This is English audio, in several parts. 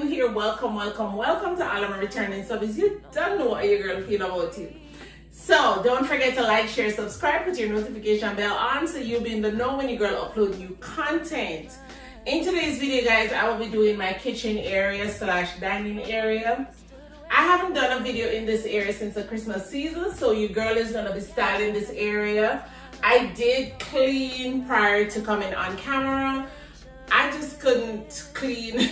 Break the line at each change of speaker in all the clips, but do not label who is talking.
here, welcome to all of my returning subs. You don't know what your girl feel about you. So don't forget to like, share, subscribe, put your notification bell on so you'll be in the know when your girl upload new content. In today's video, guys, I will be doing my kitchen area / dining area. I haven't done a video in this area since the Christmas season, so your girl is gonna be styling this area. I did clean prior to coming on camera. I just couldn't clean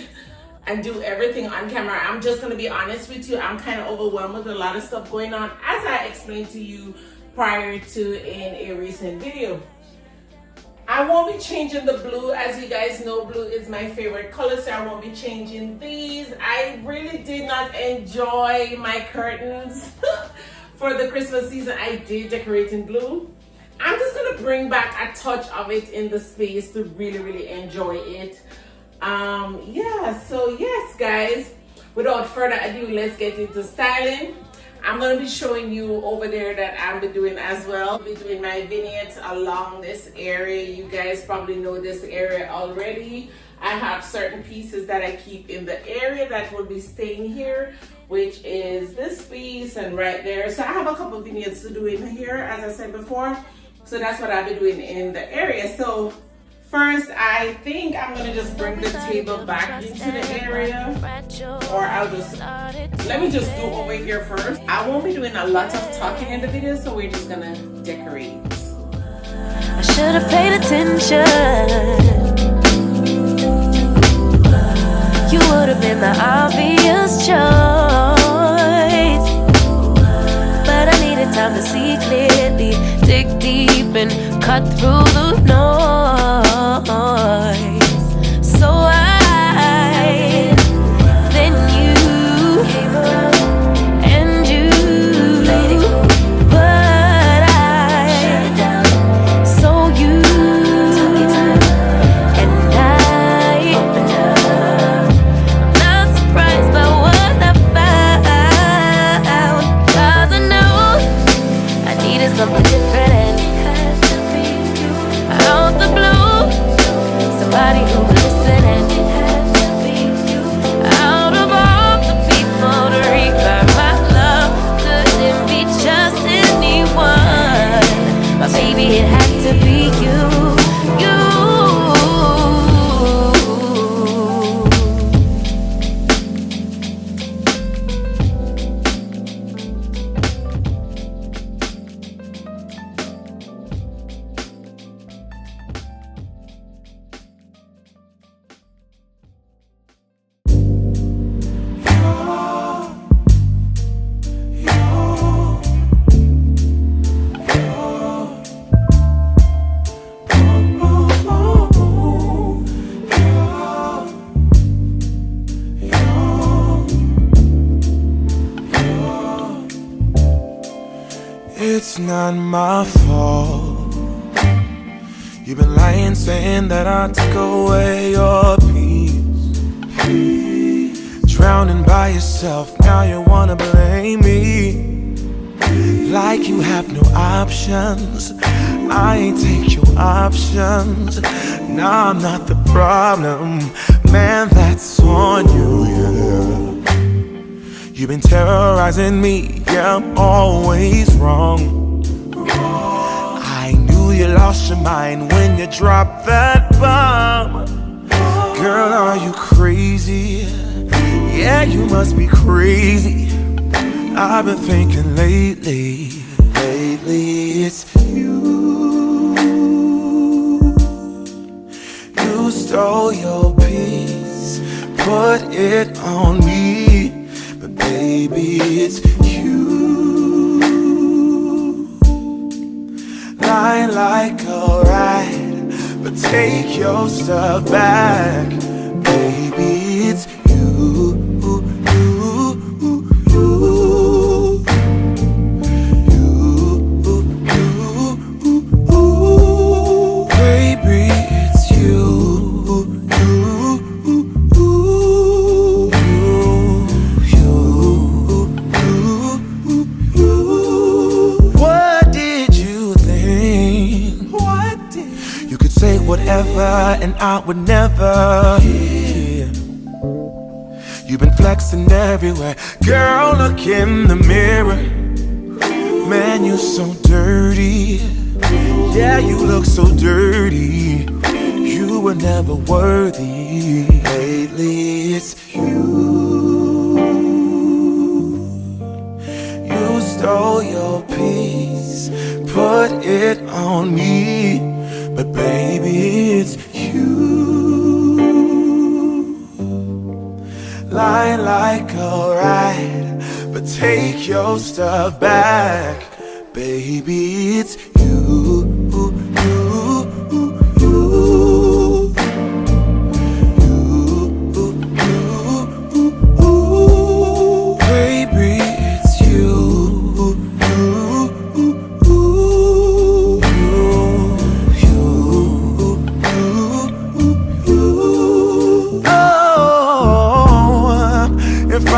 and do everything on camera. I'm just gonna be honest with you. I'm kind of overwhelmed with a lot of stuff going on, as I explained to you prior to in a recent video. I won't be changing the blue. As you guys know, blue is my favorite color, so I won't be changing these. I really did not enjoy my curtains for the Christmas season. I did decorate in blue. I'm just gonna bring back a touch of it in the space to really enjoy it. So yes, guys, without further ado, let's get into styling. I'm gonna be showing you over there that I'll be doing as well. I'll be doing my vignettes along this area. You guys probably know this area already. I have certain pieces that I keep in the area that will be staying here, which is this piece and right there. So I have a couple of vignettes to do in here, as I said before. So that's what I'll be doing in the area. So first, I think I'm gonna just bring the table back into the area, or let me just do over here first. I won't be doing a lot of talking in the video, so we're just gonna decorate.
I should have paid attention. You would have been the obvious choice, but I needed time to see clearly, dig deep and cut through the noise. So then you came around and you played it, but I shut it down. So you took your time and I'm not surprised by what I found, 'cause I know I needed something different and it had to be you. Out the blue, somebody who would listen, and it had to be you. Out of all the people to require my love, couldn't be just anyone. But baby, it had to be you.
It's not my fault. You've been lying, saying that I took away your peace. Drowning by yourself, now you wanna blame me. Like you have no options. I ain't take your options. Nah, I'm not the problem. Man, that's on you, yeah. You've been terrorizing me, yeah, I'm always wrong. I knew you lost your mind when you dropped that bomb. Girl, are you crazy? Yeah, you must be crazy. I've been thinking lately it's you. You stole your peace, put it on me. But baby, it's you. Lying like a rat, but take your stuff back. Baby, it's you. Baby, it's you. Whatever, and I would never hear. You've been flexing everywhere. Girl, look in the mirror. Man, you're so dirty. Yeah, you look so dirty. You were never worthy. Lately it's you. You stole your peace, put it on me. But baby, it's you. Lie like a ride, but take your stuff back. Baby, it's you.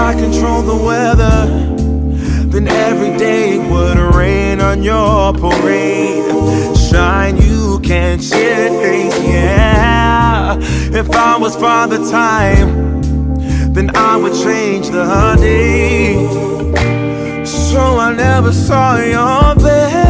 Control the weather, then every day would rain on your parade. Shine you can't chase, yeah. If I was Father Time, then I would change the day. So I never saw your face.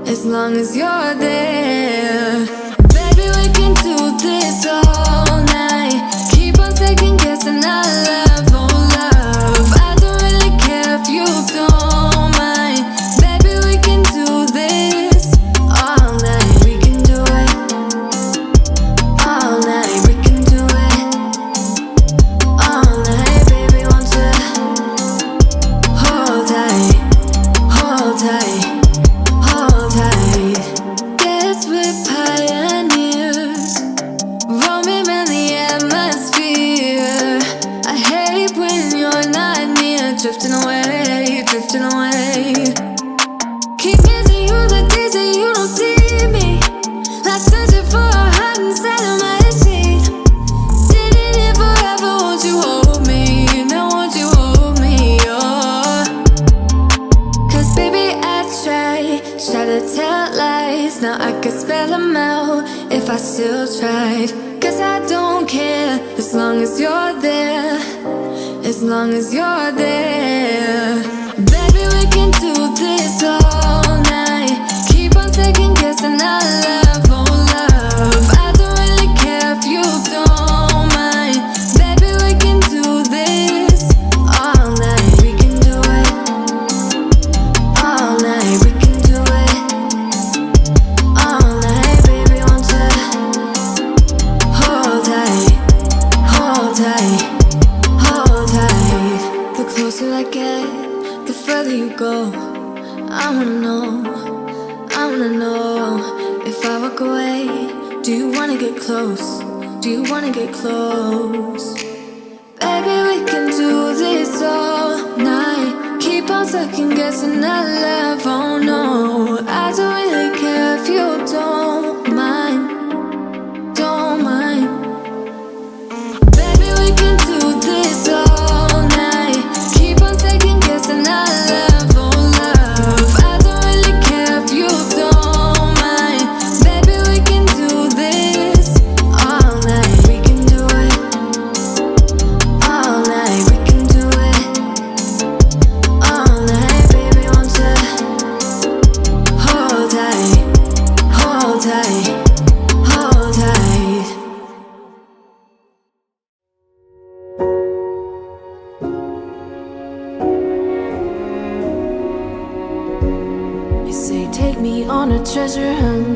As long as you're there, baby, we can do this all night. Keep on second guessing our love, oh love. I don't really care if you don't mind. Baby, we can do this all night. We can do it all night. We can do it all night. Baby, won't you hold tight, hold tight. Drifting away, drifting away. Keep missing you the days that you don't see me. Like searching for a heart inside of my sheet. Sitting here forever, won't you hold me? Now won't you hold me, oh. Cause baby, I try to tell lies. Now I could spell them out if I still tried. Cause I don't care as long as you're there. As long as you're there, baby, we can do this all night. Keep on second guessing our love, oh love. I don't really care if you don't mind. Baby, we can do this all night. We can do it all night. We can do it all night. Baby, won't you hold tight, hold tight. The closer I get, the further you go. I wanna know if I walk away, do you wanna get close? Do you wanna get close? Baby, we can do this all night. Keep on second guessing our love, oh no. I don't really care if you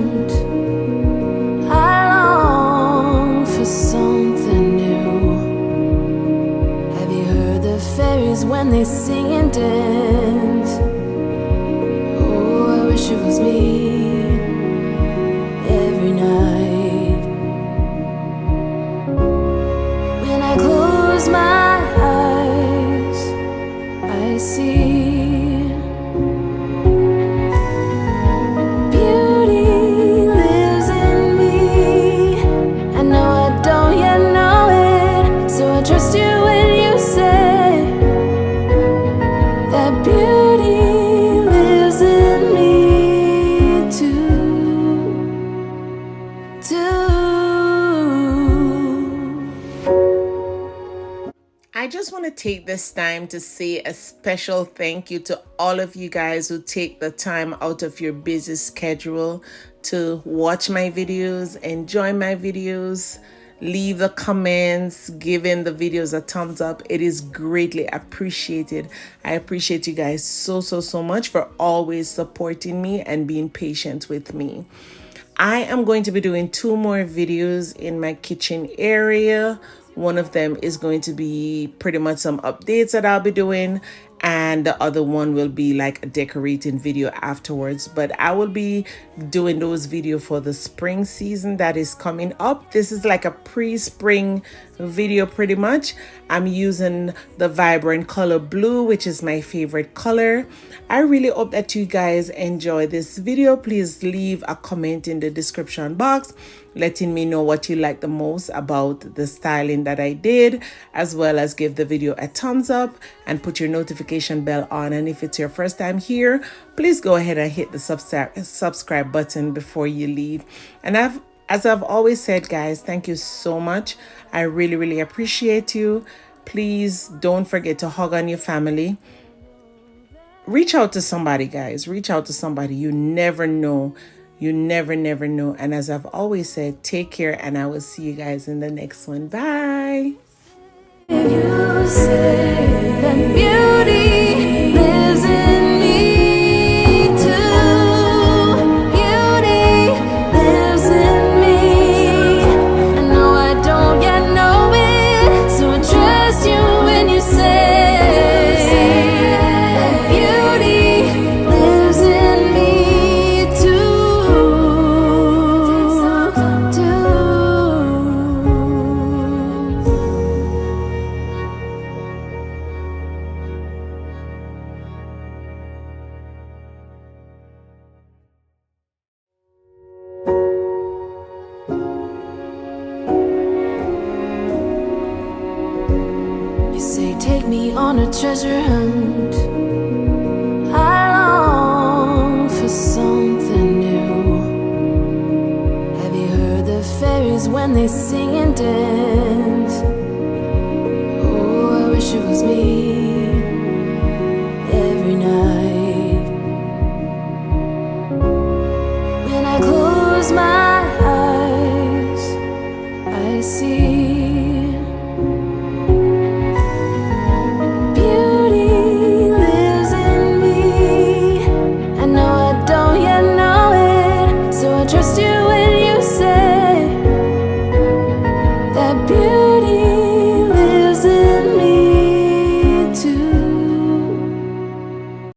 hunt. I long for something new. Have you heard the fairies when they sing and dance? Oh, I wish it was me every night. When I close my eyes, I see beauty lives in me. I know I don't yet know it, so I trust you when you say that beauty lives in me too.
I just want to take this time to say a special thank you to all of you guys who take the time out of your busy schedule to watch my videos, enjoy my videos, leave the comments, giving the videos a thumbs up. It is greatly appreciated. I appreciate you guys so much for always supporting me and being patient with me. I am going to be doing 2 more videos in my kitchen area. One of them is going to be pretty much some updates that I'll be doing, and the other one will be like a decorating video afterwards. But I will be doing those videos for the spring season that is coming up. This is like a pre-spring video pretty much. I'm using the vibrant color blue, which is my favorite color. I really hope that you guys enjoy this video. Please leave a comment in the description box letting me know what you like the most about the styling that I did, as well as give the video a thumbs up and put your notification bell on. And if it's your first time here, please go ahead and hit the subscribe button before you leave. And as I've always said, guys, thank you so much. I really appreciate you. Please don't forget to hug on your family. Reach out to somebody, guys. Reach out to somebody. You never know. You never know. And as I've always said, take care, and I will see you guys in the next one. Bye.
You say that beauty lives in me too. Beauty lives in me. I know I don't yet know it, so I trust you when you say that beauty lives in me too. You say take me on a treasure hunt. I long for something new. Have you heard the fairies when they sing and dance?